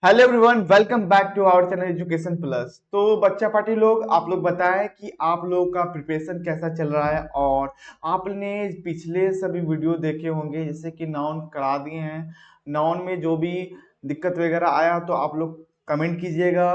Hello everyone, welcome back to our channel education plus. तो बच्चा party लोग, आप लोग बताएं कि आप लोगों का प्रिपरेशन कैसा चल रहा है। और आपने पिछले सभी वीडियो देखे होंगे, जैसे कि नाउन करा दिए हैं। नाउन में जो भी दिक्कत वगैरह आया तो आप लोग कमेंट कीजिएगा,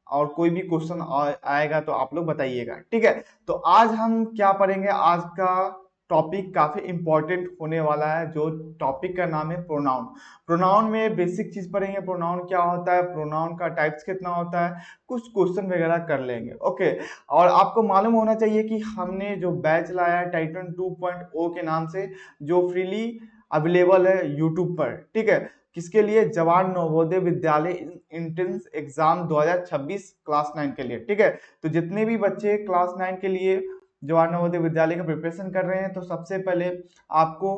और कोई भी क्वेश्चन आएगा तो आप लोग बताइएगा, ठीक है। तो आज हम क्या पढ़ेंगे, आज का टॉपिक काफी इंपॉर्टेंट होने वाला है। जो टॉपिक का नाम है प्रोनाउन। प्रोनाउन में बेसिक चीज पढ़ेंगे, प्रोनाउन क्या होता है, प्रोनाउन का टाइप्स कितना होता है, कुछ क्वेश्चन वगैरह कर लेंगे, ओके। और आपको मालूम होना चाहिए कि हमने जो बैच लाया है टाइटन 2.0 के नाम से, जो फ्रीली अवेलेबल है यूट्यूब पर, ठीक है। किसके लिए? जवान Navodaya Vidyalaya entrance exam 2026 class 9 के लिए, ठीक है। तो जितने भी बच्चे क्लास 9 के लिए जवान नवोदय विद्यालय का प्रिपरेशन कर रहे हैं, तो सबसे पहले आपको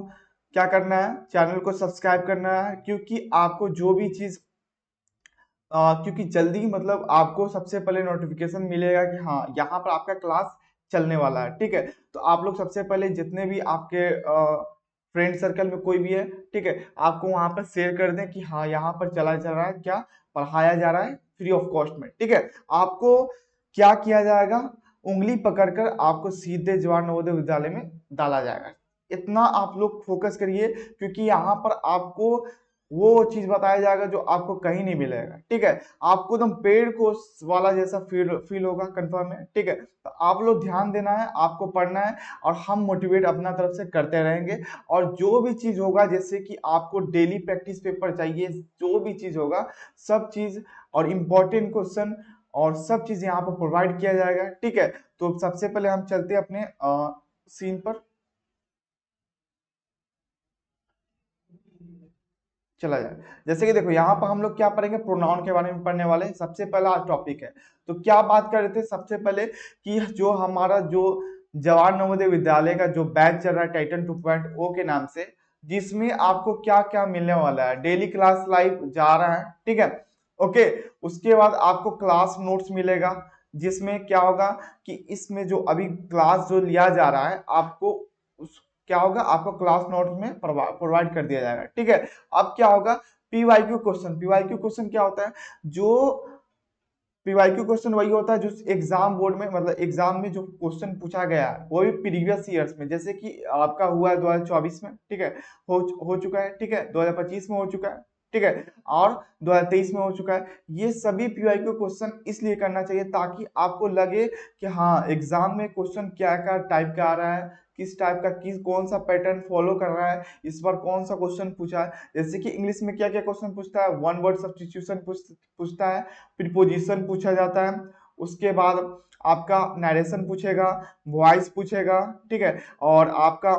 क्या करना है, चैनल को सब्सक्राइब करना है, क्योंकि आपको जो भी चीज क्योंकि जल्दी मतलब आपको सबसे पहले नोटिफिकेशन मिलेगा कि हाँ यहाँ पर आपका क्लास चलने वाला है, ठीक है। तो आप लोग सबसे पहले जितने भी आपके फ्रेंड सर्कल में कोई भी है, ठीक है, आपको वहां पर शेयर कर दें कि हाँ यहाँ पर चला जा रहा है, क्या पढ़ाया जा रहा है फ्री ऑफ कॉस्ट में, ठीक है। आपको क्या किया जाएगा, उंगली पकड़कर आपको सीधे जवाहर नवोदय विद्यालय में डाला जाएगा। इतना आप लोग फोकस करिए, क्योंकि यहाँ पर आपको वो चीज बताया जाएगा जो आपको कहीं नहीं मिलेगा, ठीक है। आपको एकदम पेड़ को वाला जैसा फील फील होगा, कंफर्म है, ठीक है। तो आप लोग ध्यान देना है, आपको पढ़ना है, और हम मोटिवेट अपना तरफ से करते रहेंगे। और जो भी चीज होगा, जैसे कि आपको डेली प्रैक्टिस पेपर चाहिए, जो भी चीज होगा सब चीज, और इम्पोर्टेंट क्वेश्चन और सब चीज यहाँ पर प्रोवाइड किया जाएगा, ठीक है। तो सबसे पहले हम चलते हैं अपने सीन पर, चला जाए। जैसे कि देखो, यहाँ पर हम लोग क्या पढ़ेंगे, प्रोनाउन के बारे में पढ़ने वाले हैं। सबसे पहला आज टॉपिक है, तो क्या बात कर रहे थे सबसे पहले, कि जो हमारा जो जवाहर नवोदय विद्यालय का जो बैच चल रहा है टाइटन 2.0 के नाम से, जिसमें आपको क्या क्या मिलने वाला है, डेली क्लास लाइव जा रहा है, ठीक है, ओके। उसके बाद आपको क्लास नोट्स मिलेगा, जिसमें क्या होगा कि इसमें जो अभी क्लास जो लिया जा रहा है, आपको उस क्या होगा, आपको क्लास नोट्स में प्रोवाइड कर दिया जाएगा, ठीक है। अब क्या होगा, पीवाईक्यू क्वेश्चन। पीवाईक्यू क्वेश्चन क्या होता है, जो पीवाईक्यू क्वेश्चन वही होता है जो एग्जाम बोर्ड में, मतलब एग्जाम में जो क्वेश्चन पूछा गया है, वो भी प्रीवियस ईयर्स में, जैसे कि आपका हुआ है 2024 में, ठीक है, हो चुका है, ठीक है, 2025 में हो चुका है, ठीक है, और 2023 में हो चुका है। ये सभी पीवाईक्यू क्वेश्चन इसलिए करना चाहिए ताकि आपको लगे कि हाँ एग्जाम में क्वेश्चन क्या क्या टाइप का आ रहा है, किस टाइप का, किस कौन सा पैटर्न फॉलो कर रहा है, इस बार कौन सा क्वेश्चन पूछा है। जैसे कि इंग्लिश में क्या क्या क्वेश्चन पूछता है, वन वर्ड सब्स्टिट्यूशन पूछता है, प्रीपोजिशन पूछा जाता है, उसके बाद आपका नरेशन पूछेगा, वॉइस पूछेगा, ठीक है, और आपका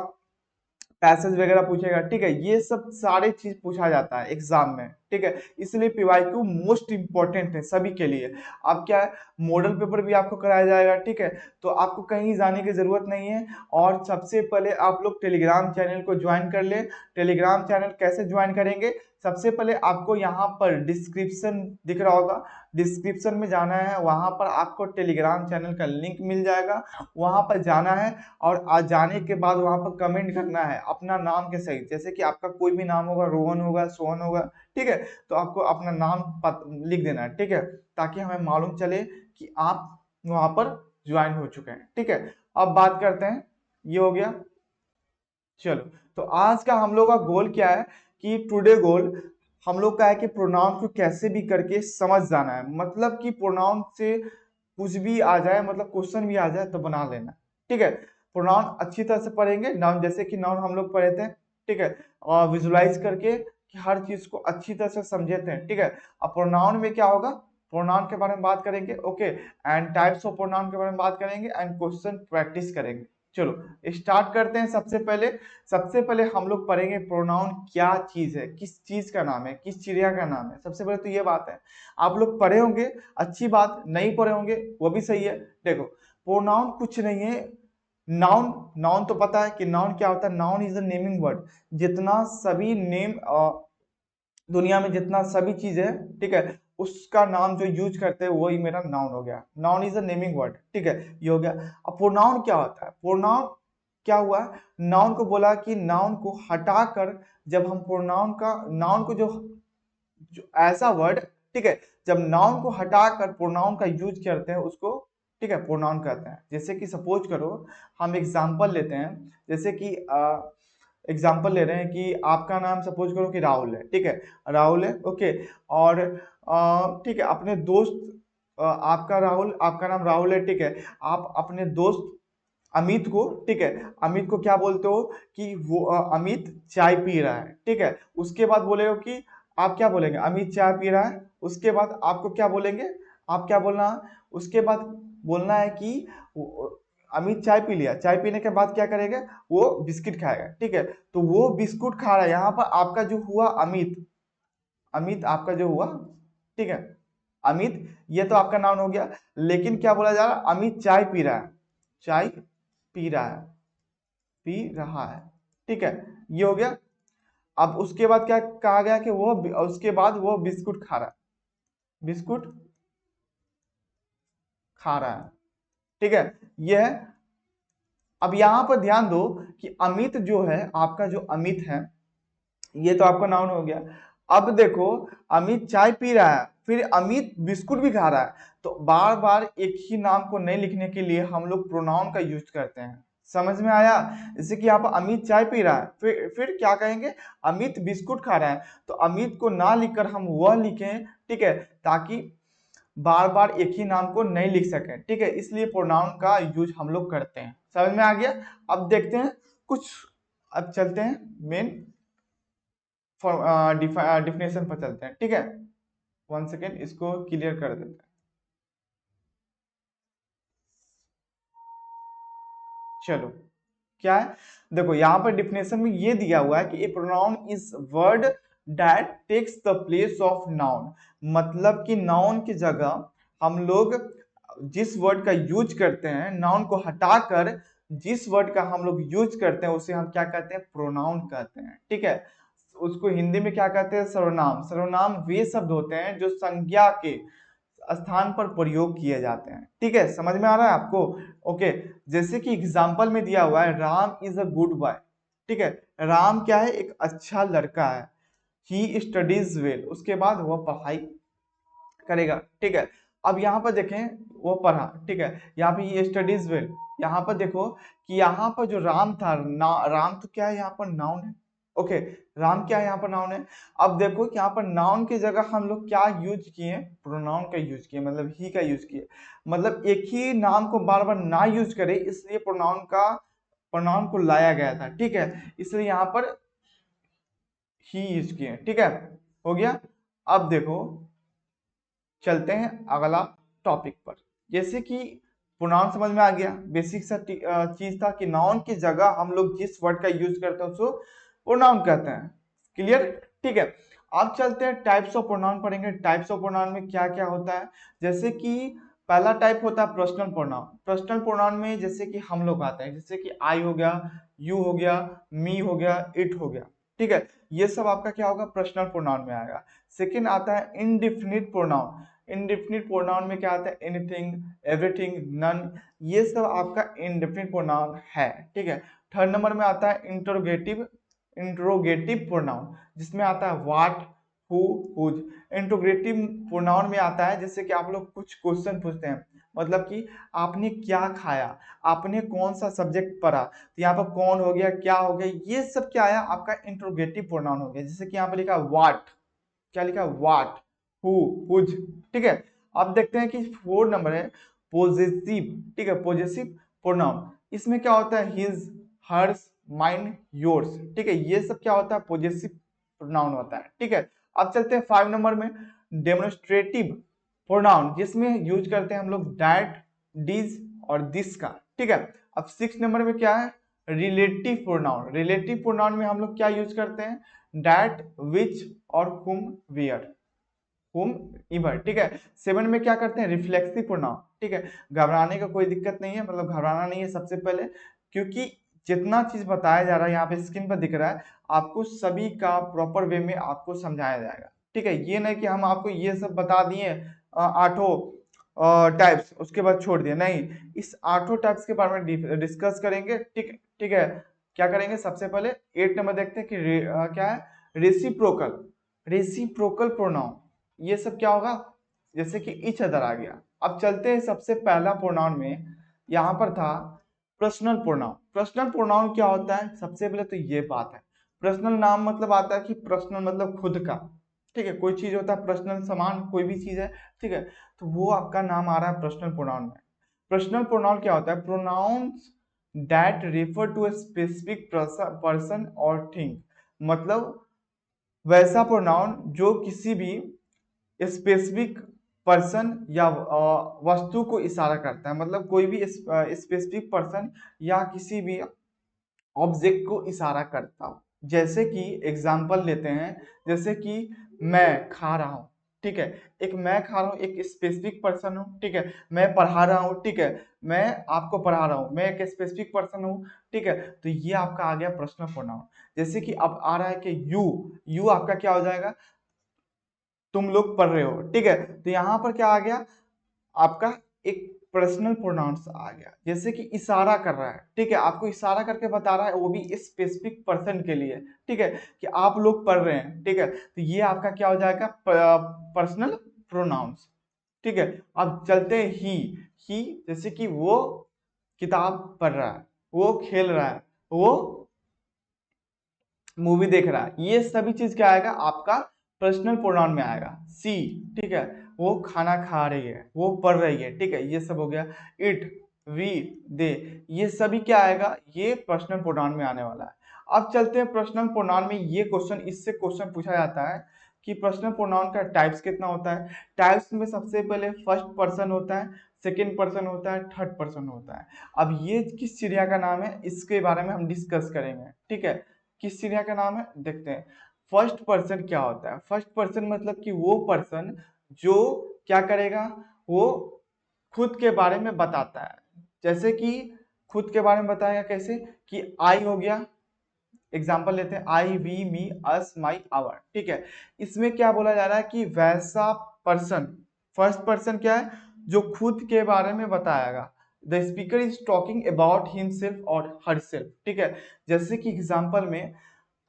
पैसेज वगैरह पूछेगा, ठीक है। ये सब सारे चीज पूछा जाता है एग्जाम में, ठीक है। इसलिए पीवाईक्यू मोस्ट इंपॉर्टेंट है सभी के लिए। अब क्या है, मॉडल पेपर भी आपको कराया जाएगा, ठीक है। तो आपको कहीं जाने की जरूरत नहीं है। और सबसे पहले आप लोग टेलीग्राम चैनल को ज्वाइन कर ले। टेलीग्राम चैनल कैसे ज्वाइन करेंगे, सबसे पहले आपको यहाँ पर डिस्क्रिप्शन दिख रहा होगा, डिस्क्रिप्शन में जाना है, वहां पर आपको टेलीग्राम चैनल का लिंक मिल जाएगा, वहां पर जाना है। और आ जाने के बाद वहां पर कमेंट करना है अपना नाम के सहित, जैसे कि आपका कोई भी नाम होगा, रोहन होगा, सोहन होगा, ठीक है। तो आपको अपना नाम लिख देना है, ठीक है, ताकि हमें मालूम चले कि आप वहां पर ज्वाइन हो चुके हैं, ठीक है। अब बात करते हैं, ये हो गया। चलो, तो आज का हम लोग का गोल क्या है, कि टुडे गोल हम लोग का है कि प्रोनाउन को कैसे भी करके समझ जाना है। मतलब कि प्रोनाउन से कुछ भी आ जाए, मतलब क्वेश्चन भी आ जाए तो बना लेना, ठीक है। प्रोनाउन अच्छी तरह से पढ़ेंगे, नाउन जैसे कि नाउन हम लोग पढ़े थे, ठीक है, और विजुलाइज करके कि हर चीज को अच्छी तरह से समझे थे, ठीक है। अब प्रोनाउन में क्या होगा, प्रोनाउन के बारे में बात करेंगे, okay, and types of pronoun के बारे में बात करेंगे, एंड क्वेश्चन प्रैक्टिस करेंगे। चलो स्टार्ट करते हैं। सबसे पहले हम लोग पढ़ेंगे प्रोनाउन क्या चीज है, किस चीज का नाम है, किस चिड़िया का नाम है। सबसे पहले तो ये बात है, आप लोग पढ़े होंगे, अच्छी बात, नहीं पढ़े होंगे वो भी सही है। देखो, प्रोनाउन कुछ नहीं है, नाउन। नाउन तो पता है कि नाउन क्या होता है, noun is a naming word. जितना सभी नेम दुनिया में जितना सभी चीज है, ठीक है, उसका नाम जो यूज करते हैं वही मेरा नाउन हो गया। Noun is a naming word, ठीक है, ये हो गया। अब प्रोनाउन क्या होता है, प्रोनाउन क्या हुआ, नाउन को बोला कि नाउन को हटाकर, जब हम प्रोनाउन का, नाउन को जो ऐसा वर्ड ठीक है। जब नाउन को हटाकर प्रोनाउन का यूज करते हैं उसको, ठीक है, प्रोनाउन कहते हैं। जैसे कि सपोज करो, हम एग्जांपल लेते हैं, जैसे कि एग्जांपल ले रहे हैं कि आपका नाम सपोज करो कि राहुल है, ठीक है, राहुल है, ओके। और ठीक है, अपने दोस्त आपका नाम राहुल है, ठीक है, आप अपने दोस्त अमित को, ठीक है, अमित को क्या बोलते हो कि वो अमित चाय पी रहा है, ठीक है। उसके बाद बोलेगा कि आप क्या बोलेंगे, अमित चाय पी रहा है। उसके बाद आपको क्या बोलेंगे, आप क्या बोलना, उसके बाद बोलना है कि अमित चाय पी लिया, चाय पीने के बाद क्या करेगा, वो बिस्किट खाएगा, ठीक है। तो वो बिस्कुट खा रहा है, यहाँ पर आपका जो हुआ अमित, अमित आपका जो हुआ, ठीक है, अमित, ये तो आपका नाम हो गया। लेकिन क्या बोला जा रहा है, अमित चाय पी रहा है, चाय पी रहा है, पी रहा है, ठीक है, ये हो गया। अब उसके बाद क्या कहा गया कि वो, उसके बाद वो बिस्कुट खा रहा है, बिस्कुट खा रहा है, ठीक है, ये है। अब यहां पर ध्यान दो कि अमित जो है, आपका जो अमित है, ये तो आपका नाउन हो गया। अब देखो, अमित चाय पी रहा है, फिर अमित बिस्कुट भी खा रहा है, तो बार बार एक ही नाम को नहीं लिखने के लिए हम लोग प्रोनाउन का यूज करते हैं। समझ में आया? जैसे कि यहाँ पर अमित चाय पी रहा है, फिर क्या कहेंगे, अमित बिस्कुट खा रहा है, तो अमित को ना लिखकर हम वह लिखें, ठीक है, ताकि बार बार एक ही नाम को नहीं लिख सकें, ठीक है, इसलिए प्रोनाउन का यूज हम लोग करते हैं। समझ में आ गया? अब देखते हैं कुछ, अब चलते हैं मेन डिफिनेशन पर चलते हैं, ठीक है। 1 सेकेंड, इसको क्लियर कर देते हैं। चलो, क्या है, देखो यहाँ पर डिफिनेशन में ये दिया हुआ है कि a pronoun is word that takes the place of noun. मतलब कि नाउन की जगह हम लोग जिस वर्ड का यूज करते हैं, नाउन को हटाकर जिस वर्ड का हम लोग यूज करते हैं उसे हम क्या कहते हैं, प्रोनाउन कहते हैं, ठीक है। उसको हिंदी में क्या कहते हैं, सर्वनाम। सर्वनाम वे शब्द होते हैं जो संज्ञा के स्थान पर प्रयोग किए जाते हैं, ठीक है। समझ में आ रहा है आपको? ओके, जैसे कि एग्जाम्पल में दिया हुआ है, Ram is a good boy, ठीक है, राम क्या है, एक अच्छा लड़का है। ही स्टडीज वेल, उसके बाद वह पढ़ाई करेगा, ठीक है। अब यहाँ पर देखें, वो पढ़ा, ठीक है, यहाँ पे ये स्टडीज वेल, यहाँ पर देखो कि यहाँ पर जो राम था, राम तो क्या है, यहाँ पर नाउन है, ओके, राम क्या है, यहाँ पर नाउन है। अब देखो कि यहाँ पर नाउन की जगह हम लोग क्या यूज किए, प्रोनाउन का यूज किए, मतलब ही का यूज किए। मतलब एक ही नाम को बार बार ना यूज करे, इसलिए प्रोनाउन को लाया गया था, ठीक है, इसलिए यहाँ पर ही यूज किए, ठीक है, हो गया। अब देखो, चलते हैं अगला टॉपिक पर। जैसे कि प्रोनाउन समझ में आ गया, बेसिक सा चीज था कि नाउन की जगह हम लोग जिस वर्ड का यूज करते हैं उसको प्रोनाउन कहते हैं। क्लियर? ठीक है। अब चलते हैं टाइप्स ऑफ प्रोनाउन पढ़ेंगे। टाइप्स ऑफ प्रोनाउन में क्या क्या होता है, जैसे कि पहला टाइप होता है पर्सनल प्रोनाउन। पर्सनल प्रोनाउन में जैसे कि हम लोग आते हैं, जैसे कि आई हो गया, यू हो गया, मी हो गया, इट हो गया, ठीक है, ये सब आपका क्या होगा, पर्सनल प्रोनाउन में आएगा। सेकेंड आता है इनडिफिनिट प्रोनाउन। इनडिफिनिट प्रोनाउन में क्या आता है, एनीथिंग, एवरीथिंग, नन, ये सब आपका इनडिफिनिट प्रोनाउन है, ठीक है। थर्ड नंबर में आता है इंट्रोगेटिव प्रोनाउन, जिसमें आता है what, who, whose. Interrogative pronoun में आता है जैसे कि आप लोग कुछ क्वेश्चन पूछते हैं, मतलब कि आपने क्या खाया, आपने कौन सा सब्जेक्ट पढ़ा, तो यहाँ पर कौन हो गया, क्या हो गया, ये सब क्या आया, आपका इंट्रोगेटिव प्रोनाउन हो गया। जैसे कि यहाँ पर लिखा व्हाट, क्या लिखा, व्हाट, हु, हुज, ठीक है। अब देखते हैं कि 4 नंबर है पॉजिटिव, ठीक है, पॉजिटिव प्रोनाउन। इसमें क्या होता है, हिज, हर्स, माइन, योर्स, ठीक है, ये सब क्या होता है, पॉजिटिव प्रोनाउन होता है, ठीक है। अब चलते हैं 5 नंबर में डेमोन्स्ट्रेटिव प्रोनाउन, जिसमें यूज करते हैं हम लोग दैट, दिस और दिस का, ठीक है। अब 6 नंबर में क्या है, रिलेटिव प्रोनाउन। रिलेटिव प्रोनाउन में हम लोग क्या यूज करते हैं, दैट, विच और हुम, वेयर, हुम, इवर, ठीक है। 7 में क्या करते हैं, रिफ्लेक्सिव प्रोनाउन, ठीक है। घबराने का कोई दिक्कत नहीं है, मतलब घबराना नहीं है सबसे पहले, क्योंकि जितना चीज बताया जा रहा है यहाँ पे स्क्रीन पर दिख रहा है, आपको सभी का प्रॉपर वे में आपको समझाया जाएगा, ठीक है। ये नहीं कि हम आपको ये सब बता दिए 8 टाइप्स, उसके बाद छोड़ दिए, नहीं, इस 8 टाइप्स के बारे में डिस्कस करेंगे, ठीक, ठीक है। क्या करेंगे, सबसे पहले 8 नंबर देखते हैं कि क्या है, रेसिप्रोकल। रेसिप्रोकल प्रोनाउन, ये सब क्या होगा, जैसे कि ईच अदर आ गया। अब चलते हैं सबसे पहला प्रोनाउन में, यहाँ पर था पर्सनल प्रोनाउन। पर्सनल प्रोनाउन क्या होता है, सबसे पहले तो ये बात है, पर्सनल नाम मतलब आता है कि पर्सनल मतलब खुद का, ठीक है, कोई चीज होता है पर्सनल, सामान कोई भी चीज है, ठीक है, तो वो आपका नाम आ रहा है पर्सनल प्रोनाउन में। पर्सनल प्रोनाउन क्या होता है, pronouns that refer to a specific person और थिंग, मतलब वैसा प्रोनाउन जो किसी भी स्पेसिफिक पर्सन या वस्तु को इशारा करता है, मतलब कोई भी स्पेसिफिक पर्सन या किसी भी ऑब्जेक्ट को इशारा करता हो। जैसे कि एग्जांपल लेते हैं, जैसे कि मैं खा रहा हूँ, ठीक है, एक मैं खा रहा हूँ एक स्पेसिफिक पर्सन हूँ, ठीक है, मैं पढ़ा रहा हूँ, ठीक है, मैं आपको पढ़ा रहा हूँ, मैं एक स्पेसिफिक पर्सन हूँ, ठीक है, तो ये आपका आ गया पर्सनल प्रोनाउन। जैसे कि अब आ रहा है कि यू आपका क्या हो जाएगा, तुम लोग पढ़ रहे हो, ठीक है, तो यहाँ पर क्या आ गया आपका एक पर्सनल प्रोनाउंस आ गया, जैसे कि इशारा कर रहा है, ठीक है, आपको इशारा करके बता रहा है, वो भी स्पेसिफिक पर्सन के लिए, ठीक है, कि आप लोग पढ़ रहे हैं, ठीक है, तो ये आपका क्या हो जाएगा पर्सनल प्रोनाउंस, ठीक है। अब चलते हैं ही जैसे कि वो किताब पढ़ रहा है, वो खेल रहा है, वो मूवी देख रहा है, ये सभी चीज क्या आएगा आपका पर्सनल प्रोनाउन में आएगा। सी, ठीक है, वो खाना खा रही है, वो पढ़ रही है, ठीक है, ये सब हो गया। इट, वी, दे, ये सभी क्या आएगा, ये पर्सनल प्रोनाउन में आने वाला है। अब चलते हैं पर्सनल प्रोनाउन में, ये क्वेश्चन, इससे क्वेश्चन पूछा जाता है कि पर्सनल प्रोनाउन का टाइप्स कितना होता है। टाइप्स में सबसे पहले फर्स्ट पर्सन होता है, सेकेंड पर्सन होता है, थर्ड पर्सन होता है। अब ये किस चिड़िया का नाम है, इसके बारे में हम डिस्कस करेंगे, ठीक है, किस चिड़िया का नाम है देखते हैं। फर्स्ट पर्सन क्या होता है, फर्स्ट पर्सन मतलब कि वो पर्सन जो क्या करेगा, वो खुद के बारे में बताता है, जैसे कि खुद के बारे में बताएगा कैसे, कि आई हो गया, एग्जाम्पल लेते हैं, आई, we, me, us, my, our, ठीक है, इसमें क्या बोला जा रहा है कि वैसा पर्सन, फर्स्ट पर्सन क्या है, जो खुद के बारे में बताएगा। The speaker is talking about himself और हरसेल्फ, ठीक है, जैसे कि एग्जाम्पल में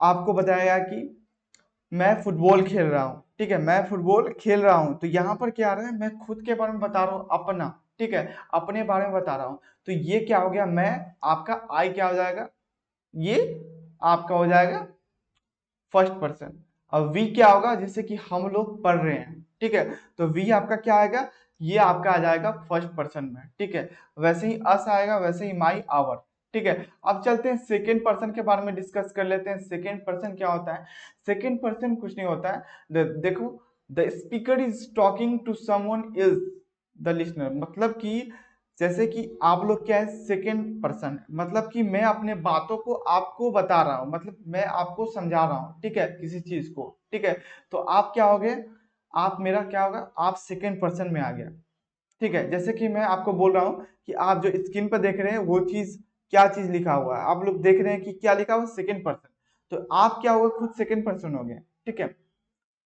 आपको बताया कि मैं फुटबॉल खेल रहा हूँ, ठीक है, मैं फुटबॉल खेल रहा हूँ, तो यहाँ पर क्या आ रहा है, मैं खुद के बारे में बता रहा हूँ, अपना, ठीक है, अपने बारे में बता रहा हूँ, तो ये क्या हो गया, मैं, आपका आई क्या हो जाएगा, ये आपका हो जाएगा फर्स्ट पर्सन। अब वी क्या होगा, जैसे कि हम लोग पढ़ रहे हैं, ठीक है, तो वी आपका क्या आएगा, ये आपका आ जाएगा फर्स्ट पर्सन में, ठीक है, वैसे ही अस आएगा, वैसे ही माई, आवर, ठीक है। अब चलते हैं सेकेंड पर्सन के बारे में डिस्कस कर लेते हैं। सेकेंड पर्सन क्या होता है, सेकेंड पर्सन कुछ नहीं होता है, देखो, the speaker is talking to someone is the listener, मतलब कि जैसे कि आप लोग क्या है, सेकेंड पर्सन, मतलब कि मैं अपने बातों को आपको बता रहा हूँ, मतलब मैं आपको समझा रहा हूँ, ठीक है, किसी चीज को, ठीक है, तो आप क्या हो गए, आप मेरा क्या होगा, आप सेकेंड पर्सन में आ गया, ठीक है, जैसे कि मैं आपको बोल रहा हूँ कि आप जो स्क्रीन पर देख रहे हैं वो चीज, क्या चीज लिखा हुआ है, आप लोग देख रहे हैं कि क्या लिखा हुआ है, सेकेंड पर्सन, तो आप क्या हुआ, खुद सेकेंड पर्सन हो गए, ठीक है।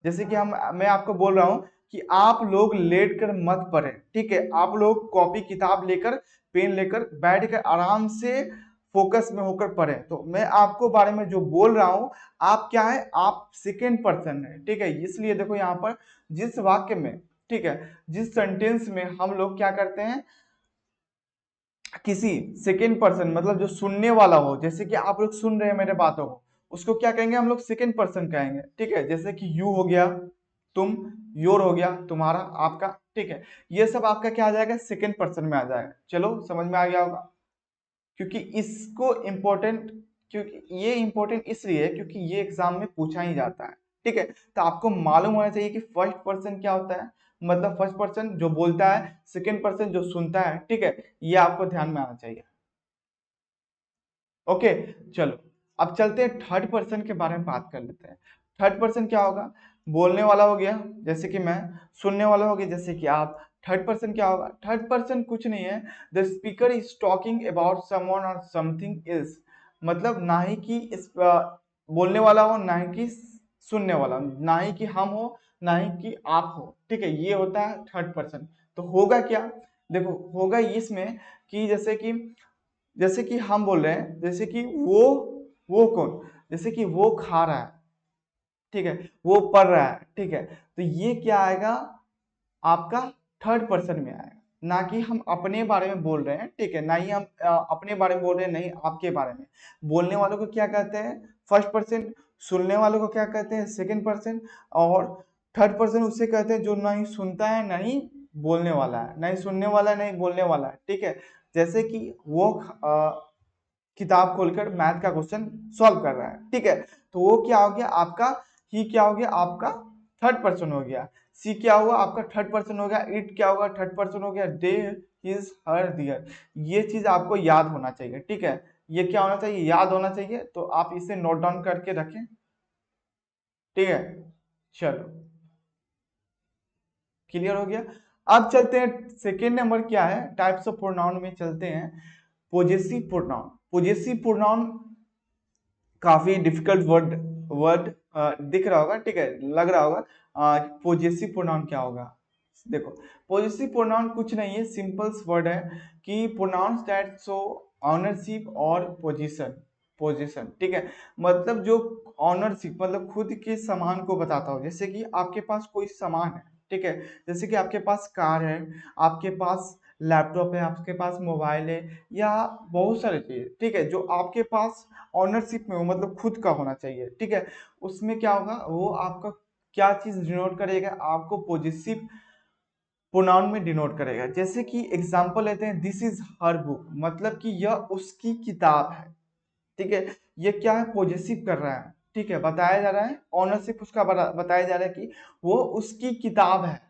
जैसे कि मैं आपको बोल रहा हूं कि आप लोग लेट कर मत पढ़ें, ठीक है, आप लोग कॉपी किताब लेकर, पेन लेकर बैठ कर आराम से फोकस में होकर पढ़ें, तो मैं आपको बारे में जो बोल रहा हूं, आप क्या है, आप सेकेंड पर्सन है, ठीक है, इसलिए देखो यहाँ पर जिस वाक्य में, ठीक है, जिस सेंटेंस में हम लोग क्या करते हैं, किसी सेकेंड पर्सन मतलब जो सुनने वाला हो, जैसे कि आप लोग सुन रहे हैं मेरे बातों को, उसको क्या कहेंगे हम लोग, सेकेंड पर्सन कहेंगे, ठीक है, जैसे कि यू हो गया, तुम, योर हो गया, तुम्हारा, आपका, ठीक है, ये सब आपका क्या आ जाएगा, सेकेंड पर्सन में आ जाएगा। चलो समझ में आ गया होगा, क्योंकि इसको इम्पोर्टेंट, क्योंकि ये इम्पोर्टेंट इसलिए है क्योंकि ये एग्जाम में पूछा ही जाता है, ठीक है, तो आपको मालूम होना चाहिए कि फर्स्ट पर्सन क्या होता है, मतलब फर्स्ट पर्सन जो बोलता है, सेकेंड पर्सन जो सुनता है, ठीक है, ये आपको ध्यान में आना चाहिए। ओके, चलो अब चलते हैं थर्ड पर्सन के बारे में बात कर लेते हैं। थर्ड पर्सन क्या होगा, बोलने वाला हो गया जैसे कि मैं, सुनने वाला हो गया जैसे कि आप। थर्ड पर्सन क्या होगा, थर्ड पर्सन कुछ नहीं है, the speaker is talking about someone और समथिंग इज, मतलब ना ही कि इस बोलने वाला हो, ना ही कि सुनने वाला, ना ही कि हम हो, ना ही कि आप हो, ठीक है, ये होता है थर्ड पर्सन। तो होगा क्या, देखो होगा इसमें कि जैसे कि हम बोल रहे हैं, जैसे कि वो कौन, जैसे कि वो खा रहा है, ठीक है, वो पढ़ रहा है, ठीक है, तो ये क्या आएगा आपका थर्ड पर्सन में आएगा, ना कि हम अपने बारे में बोल रहे हैं, ठीक है, ना ही हम अपने बारे में बोल रहे हैं, नहीं आपके बारे में। बोलने वालों को क्या कहते हैं फर्स्ट पर्सन, सुनने वालों को क्या कहते हैं सेकंड पर्सन, और थर्ड पर्सन उसे कहते हैं जो ना ही सुनता है ना ही बोलने वाला है, ना ही सुनने वाला है ना ही बोलने वाला है, ठीक है। जैसे कि वो किताब खोलकर मैथ का क्वेश्चन सॉल्व कर रहा है, ठीक है, तो वो क्या हो गया आपका, ही क्या हो गया आपका थर्ड पर्सन हो गया, सी क्या हुआ आपका थर्ड पर्सन हो गया, इट क्या होगा थर्ड पर्सन हो गया, दे हिज हर दियर। ये चीज आपको याद होना चाहिए, ठीक है, ये क्या होना चाहिए याद होना चाहिए, तो आप इसे नोट डाउन करके रखें, ठीक है। चलो क्लियर हो गया। अब चलते हैं सेकेंड नंबर क्या है टाइप्स ऑफ प्रोनाउन में चलते हैं, पोजेसिव प्रोनाउन। पोजेसिव प्रोनाउन काफी डिफिकल्ट वर्ड वर्ड दिख रहा होगा, ठीक है, लग रहा होगा पोजेसिव प्रोनाउन क्या होगा। देखो पोजेसिव प्रोनाउन कुछ नहीं है, सिंपल वर्ड है कि प्रोनाउंस दैट शो ऑनरशिप और पोजीशन, पोजीशन, ठीक है, मतलब जो ऑनरशिप मतलब खुद के सामान को बताता हो, जैसे कि आपके पास कोई सामान है, ठीक है, जैसे कि आपके पास कार है, आपके पास लैपटॉप है, आपके पास मोबाइल है, या बहुत सारे चीज, ठीक है, जो आपके पास ऑनरशिप में हो मतलब खुद का होना चाहिए, ठीक है, उसमें क्या होगा वो आपका क्या चीज डिनोट करेगा आपको पॉजिटिव प्रोनाउन में डिनोट करेगा। जैसे कि एग्जांपल लेते हैं दिस इज हर बुक, मतलब कि यह उसकी किताब है, ठीक है, ये क्या है पॉजिटिव कर रहा है, ठीक है, बताया जा रहा है ऑनरशिप उसका बताया जा रहा है कि वो उसकी किताब है,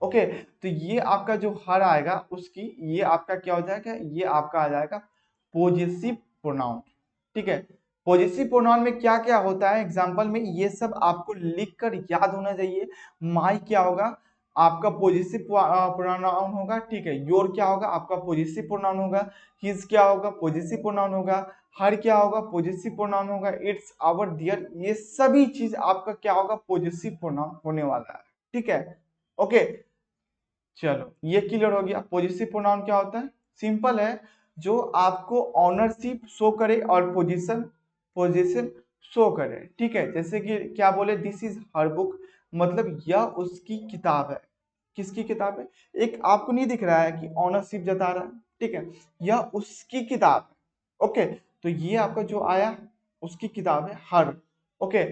ओके, तो ये आपका जो हर आएगा उसकी, ये आपका क्या हो जाएगा ये आपका आ जाएगा पॉजिटिव प्रोनाउन, ठीक है। पॉजिटिव प्रोनाउन में क्या क्या होता है एग्जांपल में ये सब आपको लिखकर याद होना चाहिए। माई क्या होगा आपका पॉजिटिव प्रोनाउन होगा, ठीक है, योर क्या होगा आपका पॉजिटिव प्रोनाउन होगा, हिज क्या होगा पॉजिटिव प्रोनाउन होगा, हर क्या होगा पॉजिटिव प्रोनाउन होगा, इट्स आवर डियर, ये सभी चीज आपका क्या होगा पॉजिटिव प्रोनाउन होने वाला है, ठीक है, ओके। चलो ये क्लियर हो गया। पॉजिटिव प्रोनाउन क्या होता है, सिंपल है, जो आपको ऑनरशिप शो करे और पोजीशन पोजीशन शो करे, ठीक है, जैसे कि क्या बोले दिस इज हर बुक, मतलब यह उसकी किताब है, किसकी किताब है, एक आपको नहीं दिख रहा है कि ऑनरशिप जता रहा है, ठीक है, यह उसकी किताब है, ओके, तो ये आपका जो आया उसकी किताब है her, okay,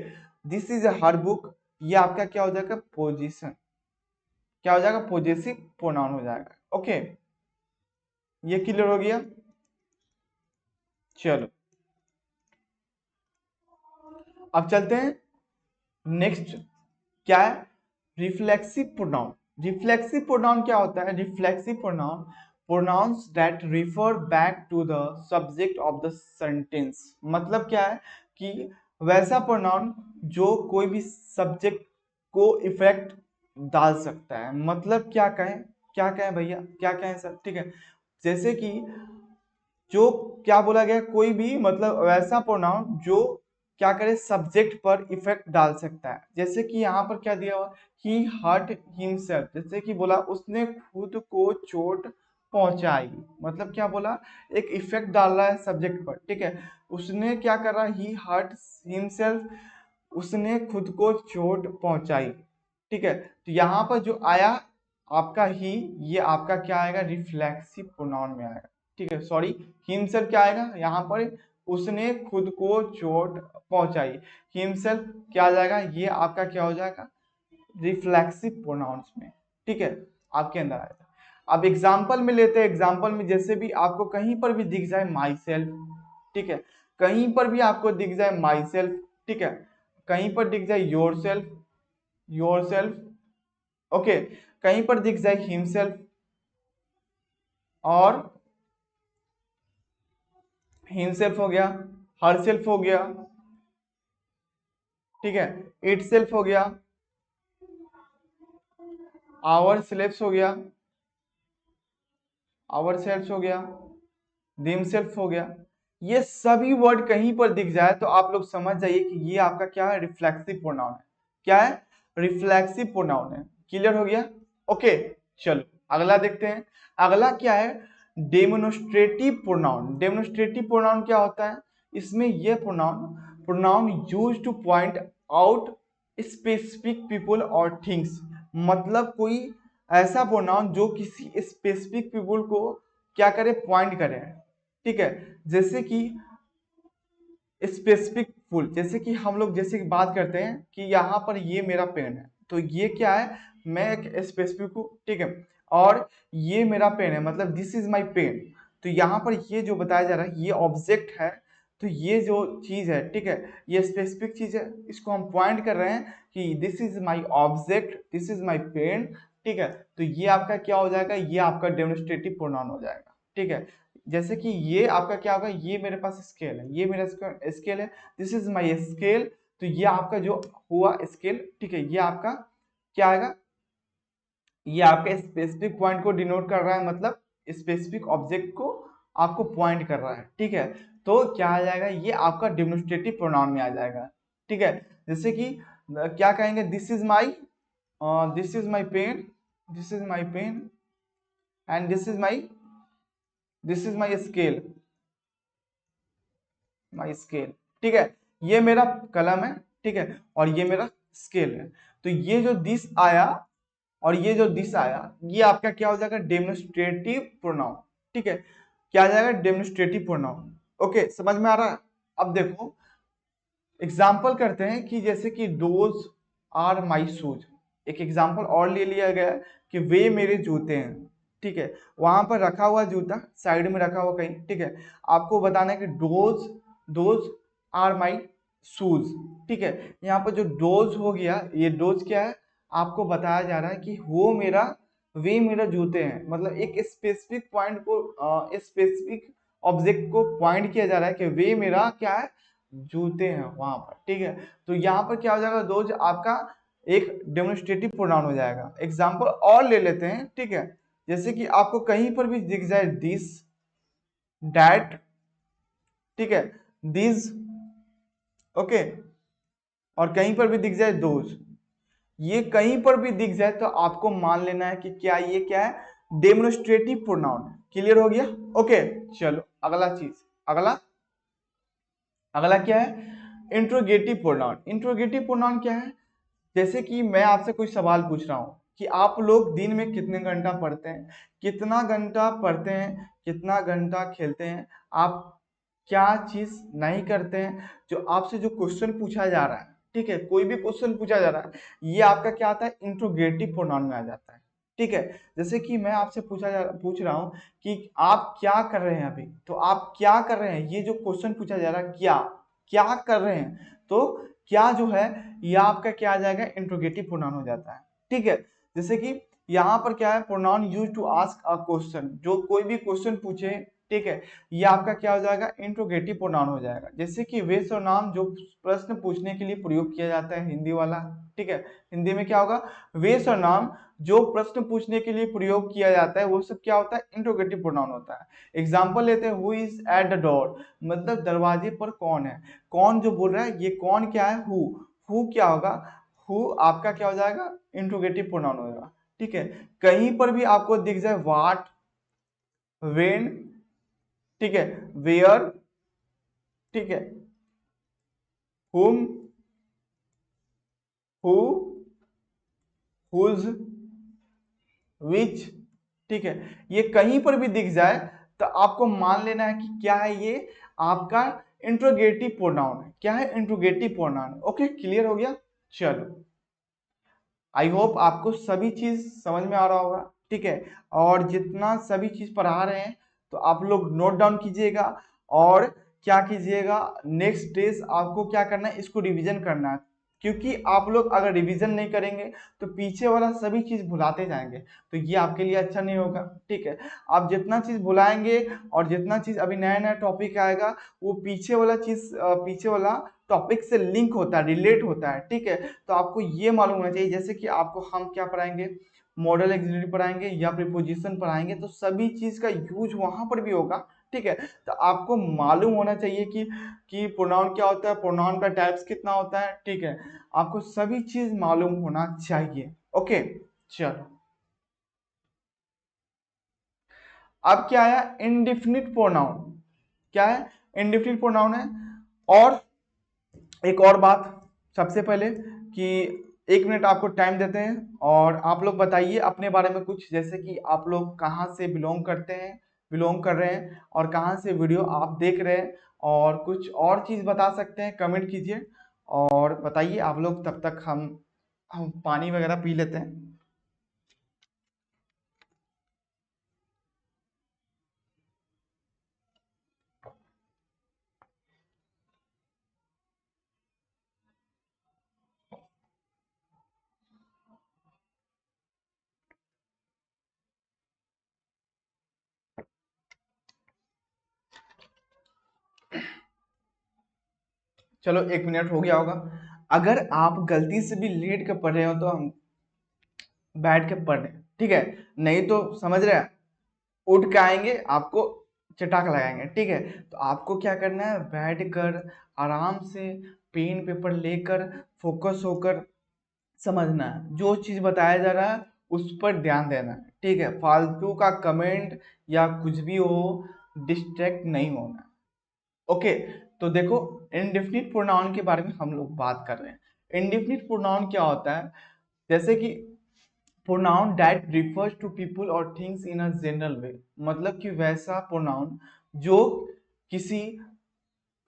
this is her book, ये आपका क्या हो जाएगा पोजीशन, क्या हो जाएगा पॉजिटिव प्रोनाउन हो जाएगा, ओके, ये क्लियर हो गया। चलो अब चलते हैं नेक्स्ट क्या है रिफ्लेक्सिव प्रोनाउन। रिफ्लेक्सिव प्रोनाउन क्या होता है, reflexive pronoun pronouns that refer back to the subject of the sentence, मतलब क्या है कि वैसा प्रोनाउन जो कोई भी सब्जेक्ट को इफेक्ट डाल सकता है, मतलब क्या कहें भैया क्या कहें सर, ठीक है, जैसे कि जो क्या बोला गया कोई भी मतलब वैसा प्रोनाउन जो क्या करे सब्जेक्ट पर इफेक्ट डाल सकता है, जैसे कि यहाँ पर क्या दिया हुआ ही हर्ट हिमसेल्फ, जैसे कि बोला उसने खुद को चोट पहुंचाई, मतलब क्या बोला एक इफेक्ट डाल रहा है सब्जेक्ट पर, ठीक है, उसने क्या कर रहा है ही हर्ट हिमसेल्फ, उसने खुद को चोट पहुंचाई, ठीक है, तो यहाँ पर जो आया आपका ही, ये आपका क्या आएगा रिफ्लेक्सिव प्रोनाउन में आएगा, ठीक है, सॉरी हिमसेल्फ क्या आएगा यहाँ पर उसने खुद को चोट पहुंचाई, हिमसेल्फ क्या आ जाएगा ये आपका क्या हो जाएगा रिफ्लेक्सिव प्रोनाउंस में, ठीक है, आपके अंदर आएगा। अब एग्जाम्पल में लेते हैं, एग्जाम्पल में जैसे भी आपको कहीं पर भी दिख जाए माई सेल्फ, ठीक है, कहीं पर भी आपको दिख जाए माई सेल्फ, ठीक है, कहीं पर दिख जाए योर सेल्फ, ओके, कहीं पर दिख जाए हिमसेल्फ और हिमसेल्फ हो गया, हर सेल्फ हो गया, ठीक है, इट सेल्फ हो गया, आवर सेल्फ हो गया, आवर सेल्फ हो गया, दिम सेल्फ हो गया, ये सभी वर्ड कहीं पर दिख जाए तो आप लोग समझ जाइए कि ये आपका क्या है रिफ्लेक्सिव प्रोनाउन है, क्या है रिफ्लेक्सिव प्रोनाउन है, क्लियर हो गया, ओके। चलो अगला देखते हैं, अगला क्या है डेमोन्स्ट्रेटिव प्रोनाउन। डेमोन्स्ट्रेटिव प्रोनाउन क्या होता है, इसमें ये pronoun pronoun use two point out specific people और थिंग्स, मतलब कोई ऐसा प्रोनाउन जो किसी स्पेसिफिक पीपल को क्या करे, पॉइंट करे, ठीक है। जैसे कि स्पेसिफिक फुल, जैसे कि हम लोग जैसे कि बात करते हैं कि यहाँ पर ये मेरा पेन है, तो ये क्या है, मैं एक स्पेसिफिक हूँ, ठीक है। और ये मेरा पेन है, मतलब दिस इज माई पेन। तो यहाँ पर ये जो बताया जा रहा है ये ऑब्जेक्ट है, तो ये जो चीज है, ठीक है, ये स्पेसिफिक चीज है, इसको हम पॉइंट कर रहे हैं कि this is my object, this is my pen, ठीक है। तो ये आपका क्या हो जाएगा, ये आपका डेमोन्स्ट्रेटिव प्रोनाउन हो जाएगा, ठीक है। जैसे कि ये आपका क्या होगा, ये मेरे पास स्केल है, ये मेरा स्केल है, दिस इज माई स्केल। तो ये आपका जो हुआ स्केल, ठीक है, ये आपका क्या आएगा, ये आपके स्पेसिफिक पॉइंट को डिनोट कर रहा है, मतलब स्पेसिफिक ऑब्जेक्ट को आपको पॉइंट कर रहा है, ठीक है। तो क्या आ जाएगा, ये आपका डेमोन्स्ट्रेटिव प्रोनाउन में आ जाएगा, ठीक है। जैसे कि क्या कहेंगे, this is my pen, this is my pen and this is my scale, my scale, ठीक है। ये मेरा कलम है, ठीक है, और ये मेरा स्केल है। तो ये जो दिस आया और ये जो दिस आया, ये आपका क्या हो जाएगा, डेमोन्स्ट्रेटिव प्रोनाउन, ठीक है। क्या आ जाएगा, डेमोन्स्ट्रेटिव प्रोनाउन। ओके, समझ में आ रहा है। अब देखो एग्जाम्पल करते हैं कि जैसे कि दोज आर माई शूज, एक एग्जाम्पल और ले लिया गया है कि वे मेरे जूते हैं, ठीक है। वहां पर रखा हुआ जूता साइड में रखा हुआ कहीं, ठीक है। आपको बताना है कि दोज आर माई शूज, ठीक है। यहाँ पर जो डोज हो गया, ये डोज क्या है, आपको बताया जा रहा है कि वे मेरा जूते हैं, मतलब एक स्पेसिफिक पॉइंट को, स्पेसिफिक ऑब्जेक्ट को पॉइंट किया जा रहा है कि वे मेरा क्या है, जूते हैं वहां पर, ठीक है। तो यहाँ पर क्या हो जाएगा, दोज आपका एक डेमोन्स्ट्रेटिव प्रोनाउन हो जाएगा। एग्जाम्पल और ले लेते हैं, ठीक है। जैसे कि आपको कहीं पर भी दिख जाए दिस, डैट, ठीक है, दिस, ओके, और कहीं पर भी दिख जाए दोज, ये कहीं पर भी दिख जाए तो आपको मान लेना है कि क्या ये क्या है, डेमोन्स्ट्रेटिव प्रोनाउन। क्लियर हो गया। ओके, चलो अगला चीज, अगला अगला क्या है, इंट्रोगेटिव प्रोनाउन। इंट्रोगेटिव प्रोनाउन क्या है, जैसे कि मैं आपसे कोई सवाल पूछ रहा हूँ कि आप लोग दिन में कितने घंटा पढ़ते हैं, कितना घंटा पढ़ते हैं, कितना घंटा खेलते हैं, आप क्या चीज नहीं करते हैं, जो आपसे जो क्वेश्चन पूछा जा रहा है, ठीक है, कोई भी क्वेश्चन पूछा जा रहा है, ये आपका क्या आता है, इंट्रोगेटिव प्रोनाउन में आ जाता है, ठीक है। जैसे कि मैं आपसे पूछ रहा हूँ कि आप क्या कर रहे हैं अभी, तो आप क्या कर रहे हैं, ये जो क्वेश्चन पूछा जा रहा है, क्या क्या कर रहे हैं, तो क्या जो है ये आपका क्या आ जाएगा, इंट्रोगेटिव प्रोनाउन हो जाता है, ठीक है। जैसे कि यहाँ पर क्या है, pronoun use to ask a question, जो कोई भी क्वेश्चन पूछे, ठीक है, ये आपका क्या हो जाएगा, इंट्रोगेटिव प्रोनाउन हो जाएगा। जैसे कि वे सर्वनाम जो प्रश्न पूछने के लिए प्रयोग किया जाता है, हिंदी वाला, ठीक है, हिंदी में क्या होगा, वे सर्वनाम जो प्रश्न पूछने के लिए प्रयोग किया जाता है वो सब क्या होता है, इंट्रोगेटिव प्रोनाउन होता है। एग्जाम्पल लेते हैं, who is at the door, मतलब दरवाजे पर कौन है, कौन जो बोल रहा है, ये कौन क्या है, हु क्या होगा, हु आपका क्या हो जाएगा, इंट्रोगेटिव प्रोनाउन होगा, ठीक है। कहीं पर भी आपको दिख जाए व्हाट, व्हेन, ठीक है, वेयर, ठीक है, whom, who, whose, which, ठीक है, ये कहीं पर भी दिख जाए तो आपको मान लेना है कि क्या है, ये आपका इंट्रोगेटिव प्रोनाउन है, क्या है, इंट्रोगेटिव प्रोनाउन। ओके, क्लियर हो गया। चलो, आई होप आपको सभी चीज समझ में आ रहा होगा, ठीक है। और जितना सभी चीज पढ़ा रहे हैं तो आप लोग नोट डाउन कीजिएगा, और क्या कीजिएगा, नेक्स्ट डेज आपको क्या करना है, इसको रिवीजन करना है, क्योंकि आप लोग अगर रिवीजन नहीं करेंगे तो पीछे वाला सभी चीज भुलाते जाएंगे, तो ये आपके लिए अच्छा नहीं होगा, ठीक है। आप जितना चीज भुलाएंगे और जितना चीज अभी नया नया टॉपिक आएगा, वो पीछे वाला चीज, पीछे वाला टॉपिक से लिंक होता है, रिलेट होता है, ठीक है। तो आपको ये मालूम होना चाहिए, जैसे कि आपको हम क्या पढ़ाएंगे, मॉडल एक्सिलरी पढ़ाएंगे या प्रीपोजिशन पढ़ाएंगे, तो सभी चीज का यूज वहां पर भी होगा, ठीक है। तो आपको मालूम होना चाहिए कि प्रोनाउन क्या होता है, प्रोनाउन का टाइप्स कितना होता है, ठीक है, आपको सभी चीज मालूम होना चाहिए। ओके, चलो अब क्या है, इंडिफिनिट प्रोनाउन। क्या है, इंडिफिनिट प्रोनाउन है। और एक और बात, सबसे पहले कि 1 मिनट आपको टाइम देते हैं और आप लोग बताइए अपने बारे में कुछ, जैसे कि आप लोग कहाँ से बिलोंग कर रहे हैं और कहाँ से वीडियो आप देख रहे हैं, और कुछ और चीज़ बता सकते हैं, कमेंट कीजिए और बताइए आप लोग। तब तक हम पानी वगैरह पी लेते हैं। चलो 1 मिनट हो गया होगा। अगर आप गलती से भी लेट के पढ़ रहे हो तो हम बैठ के पढ़ रहे हैं, ठीक है? नहीं तो समझ रहे हैं, उठ के आएंगे आपको चटाक लगाएंगे, ठीक है? तो आपको क्या करना है, बैठ कर आराम से पेन पेपर लेकर फोकस होकर समझना है, जो चीज बताया जा रहा है उस पर ध्यान देना है, ठीक है? फालतू का कमेंट या कुछ भी हो, डिस्ट्रैक्ट नहीं होना है। ओके, तो देखो, इंडेफिनिट प्रोनाउन के बारे में हम लोग बात कर रहे हैं। इंडेफिनिट प्रोनाउन क्या होता है? जैसे कि pronoun that refers to people और things in a general way, मतलब कि वैसा प्रोनाउन जो किसी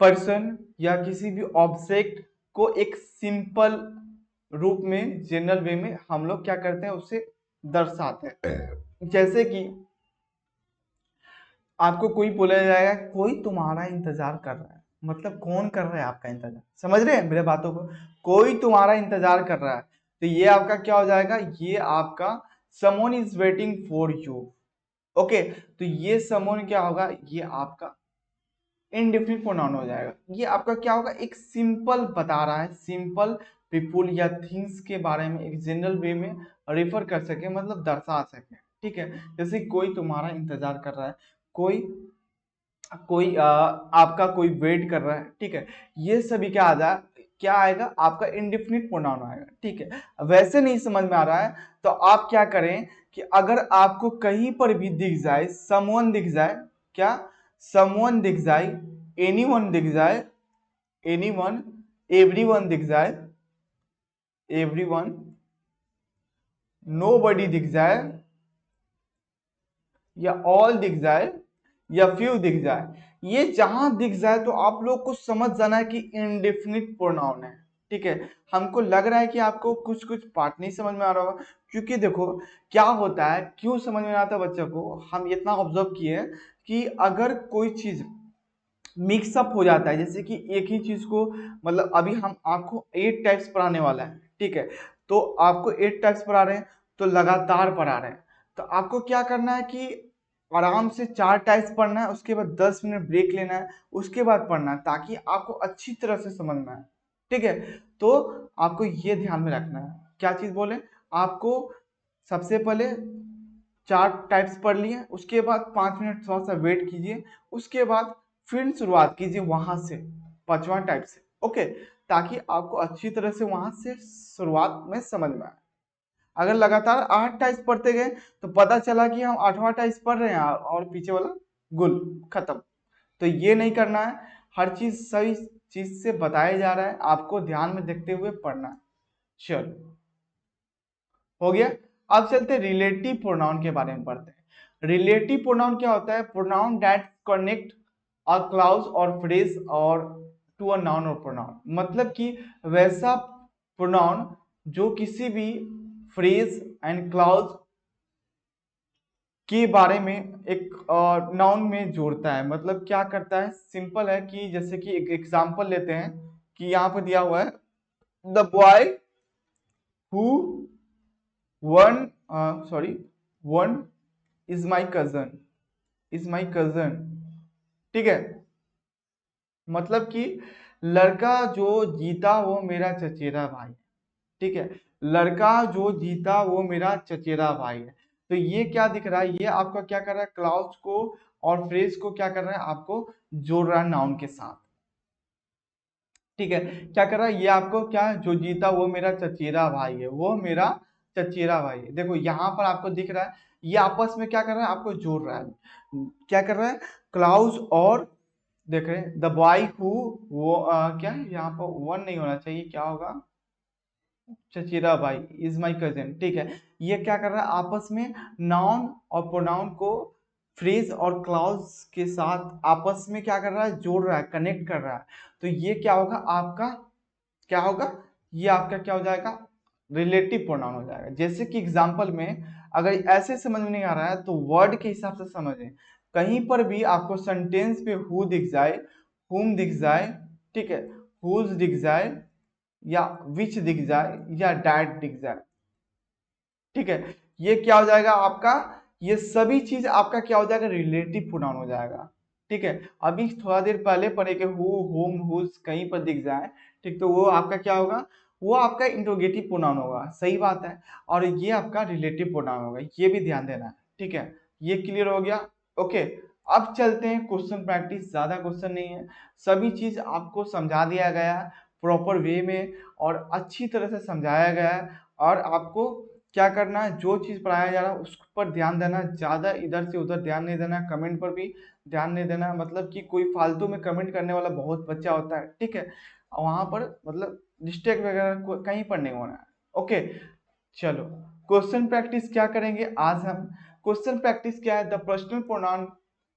पर्सन या किसी भी ऑब्जेक्ट को एक सिंपल रूप में, जनरल वे में हम लोग क्या करते हैं, उसे दर्शाते हैं। जैसे कि आपको कोई बोला जाएगा, कोई तुम्हारा इंतजार कर रहा है, मतलब कौन कर रहा है आपका इंतजार? समझ रहे हैं मेरे बातों को? कोई तुम्हारा इंतजार कर रहा है, तो ये आपका क्या हो जाएगा, ये आपका someone is waiting for you. Okay, तो ये समवन क्या होगा, ये आपका इनडेफिनिट प्रोनाउन हो जाएगा। ये आपका क्या होगा, एक सिंपल बता रहा है, सिंपल पीपुल या थिंग्स के बारे में एक जनरल वे में रेफर कर सके, मतलब दर्शा सके, ठीक है? जैसे कोई तुम्हारा इंतजार कर रहा है, कोई कोई आपका कोई वेट कर रहा है, ठीक है? ये सभी क्या आएगा, आपका इंडेफिनिट प्रोनाउन आएगा, ठीक है? वैसे नहीं समझ में आ रहा है तो आप क्या करें कि अगर आपको कहीं पर भी दिख जाए, समवन दिख जाए, क्या समवन दिख जाए, एनीवन दिख जाए, एनीवन, एवरीवन दिख जाए, एवरीवन, नोबडी दिख जाए, या ऑल दिख जाए, या फ्यू दिख जाए, ये जहां दिख जाए तो आप लोग को समझ जाना है कि इंडेफिनिट प्रोनाउन है, ठीक है? हमको लग रहा है कि आपको कुछ कुछ पार्ट नहीं समझ में आ रहा होगा, क्योंकि देखो क्या होता है, क्यों समझ में आता है बच्चों को, हम इतना ऑब्जर्व किए कि अगर कोई चीज मिक्सअप हो जाता है, जैसे कि एक ही चीज को, मतलब अभी हम आपको 8 टाइप्स पढ़ाने वाला है, ठीक है? तो आपको 8 टाइप्स पढ़ा रहे हैं, तो लगातार पढ़ा रहे हैं, तो आपको क्या करना है कि आराम से 4 टाइप्स पढ़ना है, उसके बाद 10 मिनट ब्रेक लेना है, उसके बाद पढ़ना है, ताकि आपको अच्छी तरह से समझ में आए, ठीक है? तो आपको ये ध्यान में रखना है, क्या चीज बोले आपको, सबसे पहले 4 टाइप्स पढ़ लिए, उसके बाद 5 मिनट थोड़ा सा वेट कीजिए, उसके बाद फिर शुरुआत कीजिए वहां से 5वां टाइप से, ओके? ताकि आपको अच्छी तरह से वहां से शुरुआत में समझ में आए। अगर लगातार 8 टाइप्स पढ़ते गए तो पता चला कि हम 8वां टाइप्स पढ़ रहे हैं और पीछे वाला गुल खत्म। तो ये नहीं करना है, हर चीज सही चीज से बताया जा रहा है, आपको ध्यान में देखते हुए पढ़ना है। चलो, हो गया। अब चलते रिलेटिव प्रोनाउन के बारे में पढ़ते हैं। रिलेटिव प्रोनाउन क्या होता है? Pronoun that connect a clause और फ्रेज और टू अ नाउन और प्रोनाउन, मतलब कि वैसा प्रोनाउन जो किसी भी फ्रेज एंड क्लाउज के बारे में एक नाउन में जोड़ता है। मतलब क्या करता है, सिंपल है कि जैसे कि एक एग्जांपल लेते हैं कि यहाँ पर दिया हुआ है, the boy who one sorry one is my cousin, ठीक है? मतलब कि लड़का जो जीता वो मेरा चचेरा भाई, ठीक है? लड़का जो जीता वो मेरा चचेरा भाई है। तो ये क्या दिख रहा है, ये आपका क्या कर रहा है, क्लाउज को और फ्रेज को क्या कर रहा है, आपको जोड़ रहा है नाउन के साथ, ठीक है? क्या कर रहा है, ये आपको क्या, जो जीता वो मेरा चचेरा भाई है, वो मेरा चचेरा भाई है। देखो यहाँ पर आपको दिख रहा है, ये आपस में क्या कर रहा है, आपको जोड़ रहा है। क्या कर रहा है, क्लाउज और, देख रहे हैं द बॉय हु, वो क्या है यहाँ पर वन नहीं होना चाहिए, क्या होगा, चचेरा भाई इज माई कजिन, ठीक है। ये क्या कर रहा है, आपस में नाउन और प्रोनाउन को फ्रेज और क्लाउज के साथ आपस में क्या कर रहा है, जोड़ रहा है, कनेक्ट कर रहा है। तो ये क्या होगा आपका, क्या होगा, ये आपका क्या हो जाएगा, रिलेटिव प्रोनाउन हो जाएगा। जैसे कि एग्जांपल में अगर ऐसे समझ में नहीं आ रहा है तो वर्ड के हिसाब से समझें। कहीं पर भी आपको सेंटेंस पे हु दिख जाए, हुम दिख जाए, ठीक है, हुज दिख जाए, या विच दिख जाए, या डैट दिख जाए, ठीक है, ये क्या हो जाएगा आपका, ये सभी चीज आपका क्या हो जाएगा, रिलेटिव प्रोनाउन हो जाएगा। ठीक है, अभी थोड़ा देर पहले पढ़े कि हु, हुम, हुज कहीं पर दिख जाए, ठीक, तो वो आपका क्या होगा, वो आपका इंट्रोगेटिव प्रोनाउन होगा, सही बात है। और ये आपका रिलेटिव प्रोनाउन होगा, ये भी ध्यान देना है, ठीक है। ये क्लियर हो गया, ओके। अब चलते हैं क्वेश्चन प्रैक्टिस, ज्यादा क्वेश्चन नहीं है, सभी चीज आपको समझा दिया गया प्रॉपर वे में और अच्छी तरह से समझाया गया है। और आपको क्या करना है, जो चीज पढ़ाया जा रहा है उस पर ध्यान देना, ज्यादा इधर से उधर ध्यान नहीं देना, कमेंट पर भी ध्यान नहीं देना, मतलब कि कोई फालतू में कमेंट करने वाला बहुत बच्चा होता है, ठीक है, वहां पर मतलब मिस्टेक वगैरह कहीं पर नहीं होना है, ओके। चलो क्वेश्चन प्रैक्टिस क्या करेंगे आज हम, क्वेश्चन प्रैक्टिस क्या है, the personal pronoun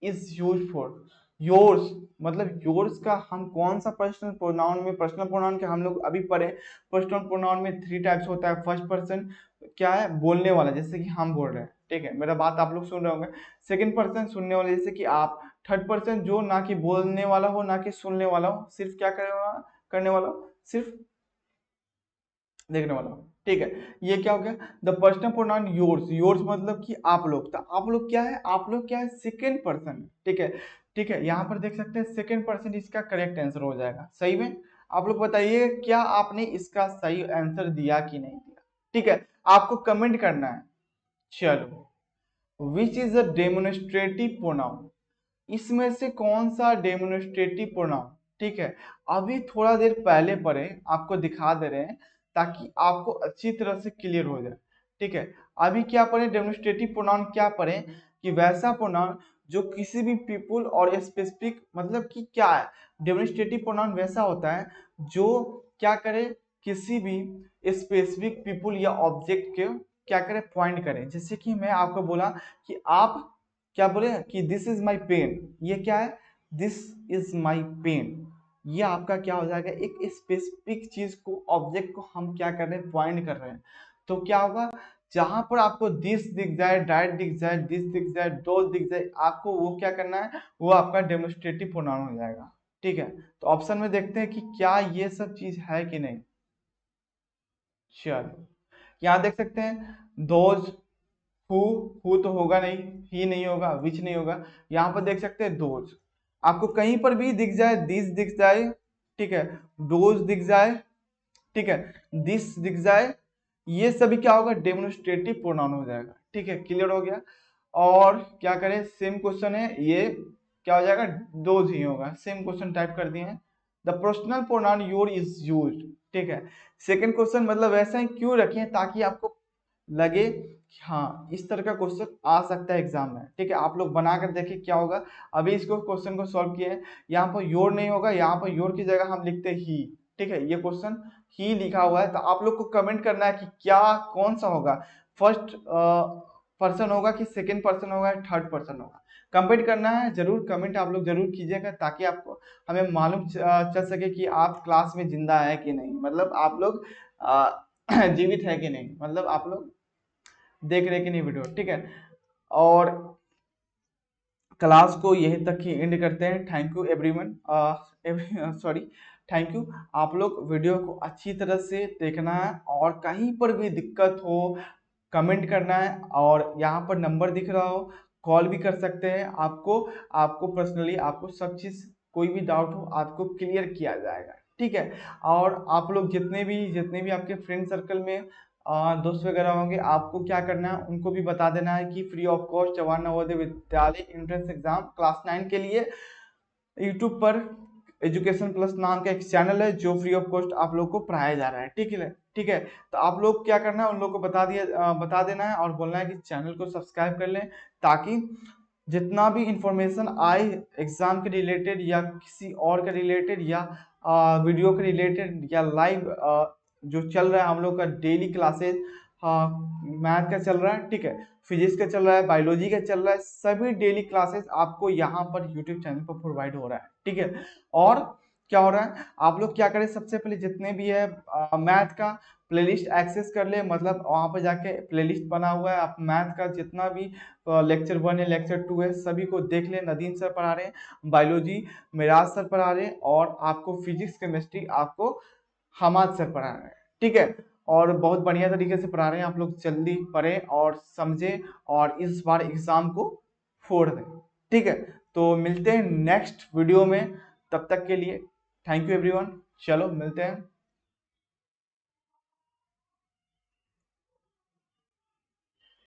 is use for yours, मतलब योर्स का हम कौन सा पर्सनल प्रोनाउन में, पर्सनल प्रोनाउन के हम लोग अभी पढ़े, पर्सनल प्रोनाउन में 3 टाइप्स होता है। फर्स्ट पर्सन क्या है, बोलने वाला, जैसे कि हम बोल रहे हैं, ठीक है, मेरा बात आप लोग सुन रहे होंगे। सेकंड पर्सन सुनने वाला, जैसे कि आप। थर्ड पर्सन जो ना कि बोलने वाला हो ना कि सुनने वाला हो, सिर्फ क्या करने वाला हो, सिर्फ देखने वाला हूँ, ठीक है। ये क्या हो गया, the personal pronoun yours, yours मतलब कि आप लोग, तो आप लोग क्या है, आप लोग क्या है, सेकेंड पर्सन, ठीक है, ठीक है। यहाँ पर देख सकते हैं सेकेंड पर्सन इसका करेक्ट आंसर हो जाएगा, सही में। आप लोग बताइए क्या आपने इसका सही आंसर दिया कि नहीं दिया, ठीक है, आपको कमेंट करना है। चलो, which is a demonstrative pronoun, इसमें से कौन सा डेमोन्स्ट्रेटिव प्रोनाउन, ठीक है, अभी थोड़ा देर पहले पढ़े, आपको दिखा दे रहे हैं ताकि आपको अच्छी तरह से क्लियर हो जाए, ठीक है। अभी क्या पढ़े, डेमोन्स्ट्रेटिव प्रोनाउन क्या पढ़े, कि वैसा प्रोनाउन जो किसी भी पीपुल और स्पेसिफिक, मतलब कि क्या है, डेमोन्स्ट्रेटिव प्रोनाउन वैसा होता है जो क्या करे, किसी भी स्पेसिफिक पीपुल या ऑब्जेक्ट के क्या करे, पॉइंट करे। जैसे कि मैं आपको बोला कि आप क्या बोले कि दिस इज माई पेन, ये क्या है, दिस इज माई पेन, ये आपका क्या हो जाएगा, एक स्पेसिफिक चीज को, ऑब्जेक्ट को हम क्या कर रहे हैं, पॉइंट कर रहे हैं। तो क्या होगा, जहां पर आपको दिस दिख जाए, डैट दिख जाए, दिस दिख जाए, दोस दिख जाए, आपको वो क्या करना है, वो आपका डेमोन्स्ट्रेटिव प्रोनाउन हो जाएगा, ठीक है। तो ऑप्शन में देखते हैं कि क्या ये सब चीज है कि नहीं। चलो, यहाँ देख सकते हैं दोज, हु तो होगा नहीं, ही नहीं होगा, विच नहीं होगा। यहाँ पर देख सकते हैं दोज, आपको कहीं पर भी दिख जाए, दिस दिख जाए, ठीक है, डोज दिख जाए, ठीक है, दिस दिख जाए, ये सभी क्या होगा, डेमोन्स्ट्रेटिव प्रोनाउन हो जाएगा, ठीक है, क्लियर हो गया। और क्या करें, सेम क्वेश्चन है ये, क्या हो जाएगा, दोज ही होगा, सेम क्वेश्चन टाइप कर दिए हैं। The personal pronoun your is used, ठीक है। सेकंड क्वेश्चन मतलब वैसा ही क्यों रखे हैं, ताकि आपको लगे कि हाँ इस तरह का क्वेश्चन आ सकता है एग्जाम में, ठीक है। आप लोग बना कर देखिए क्या होगा। अभी इसको क्वेश्चन को सॉल्व किए हैं, यहाँ पर योर नहीं होगा, यहाँ पर योर की जगह हम लिखते ही, ठीक है, ये क्वेश्चन ही लिखा हुआ है। तो आप लोग को कमेंट करना है कि क्या कौन सा होगा, फर्स्ट पर्सन होगा कि सेकेंड पर्सन होगा, थर्ड पर्सन होगा, कमेंट करना है। जरूर कमेंट आप लोग जरूर कीजिएगा, ताकि आपको, हमें मालूम चल सके कि आप क्लास में जिंदा है कि नहीं, मतलब आप लोग जीवित है कि नहीं, मतलब आप लोग देख रहे कि नहीं वीडियो, ठीक है। और क्लास को यहीं तक ही एंड करते हैं। Thank you everyone, sorry, thank you. आप लोग वीडियो को अच्छी तरह से देखना है, और कहीं पर भी दिक्कत हो कमेंट करना है, और यहाँ पर नंबर दिख रहा हो, कॉल भी कर सकते हैं। आपको आपको पर्सनली आपको सब चीज़, कोई भी डाउट हो आपको क्लियर किया जाएगा, ठीक है। और आप लोग जितने भी आपके फ्रेंड सर्कल में दोस्त वगैरह होंगे, आपको क्या करना है, उनको भी बता देना है कि free of cost Jawahar Navodaya Vidyalaya entrance exam class 9 के लिए यूट्यूब पर एजुकेशन प्लस नाम का एक चैनल है, जो फ्री ऑफ कॉस्ट आप लोग को पढ़ाया जा रहा है, ठीक है, ठीक है। तो आप लोग क्या करना है, उन लोग को बता देना है, और बोलना है कि चैनल को सब्सक्राइब कर लें, ताकि जितना भी इंफॉर्मेशन आए एग्जाम के रिलेटेड, या किसी और के रिलेटेड, या वीडियो के रिलेटेड, या लाइव जो चल रहा है हम लोग का डेली क्लासेस, हाँ मैथ का चल रहा है, ठीक है, फिजिक्स का चल रहा है, बायोलॉजी का चल रहा है, सभी डेली क्लासेस आपको यहाँ पर यूट्यूब चैनल पर प्रोवाइड हो रहा है, ठीक है। और क्या हो रहा है, आप लोग क्या करें, सबसे पहले जितने भी है मैथ का प्लेलिस्ट एक्सेस कर ले, मतलब वहां पर जाके प्लेलिस्ट बना हुआ है, आप मैथ का जितना भी लेक्चर 1 है, लेक्चर 2 है, सभी को देख ले। नदीम सर पढ़ा रहे हैं, बायोलॉजी मेराज सर पढ़ा रहे हैं, और आपको फिजिक्स केमिस्ट्री आपको हमाद सर पढ़ा रहे हैं, ठीक है। और बहुत बढ़िया तरीके से पढ़ा रहे हैं, आप लोग जल्दी पढ़ें और समझें और इस बार एग्जाम को फोड़ दें, ठीक है। तो मिलते हैं नेक्स्ट वीडियो में, तब तक के लिए थैंक यू एवरीवन, चलो मिलते हैं।